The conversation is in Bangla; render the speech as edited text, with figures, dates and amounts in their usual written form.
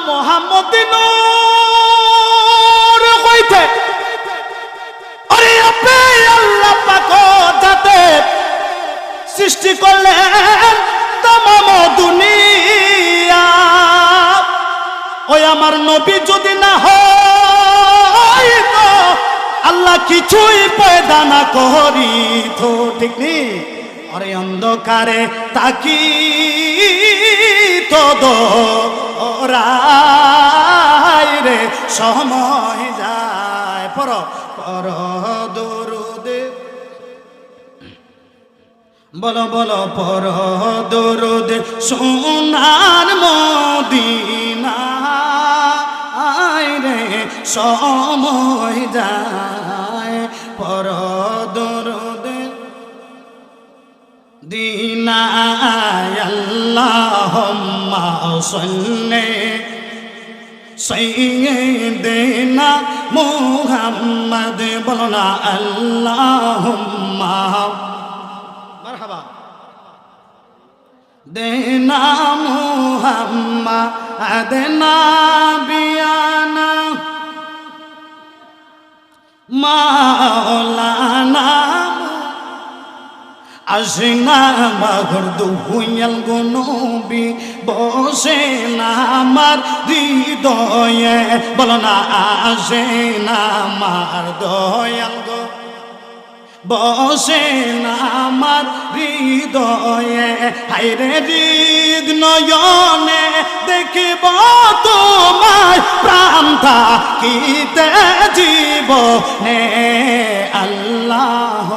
মোহাম্মদ নূর হইতে আরে আপনি আল্লাহ পাক যাতে সৃষ্টি করলেন তামাম দুনিয়া ওই আমার নবী যদি না হয় তো আল্লাহ কিছুই পয়দা না করিত ঠিক নেই আরে অন্ধকারে তাকি তো দোরাই রে সময় যায় পর পর দরুদে বলো বলো পর দরুদে সোনার মদিনা রে সময় যায় পর দরুদে দিনা আল্লাহুম্মা সাল্লি সাইয়্যিদিনা মুহাম্মদ বলনা আল্লাহুম্মা মারহাবা দেনা মুহাম্মদ নাবিয়ানা মাওলানা আশিনা মাগরদু হুইয়াল গনবি বসে না আমার হৃদয়ে বলো না আশিনা আমার দয়াল গো বসে না আমার হৃদয়ে হায়রে হৃদ নয়নে দেখিব তোমায় প্রাণ থাকিতে জীবনে আল্লাহ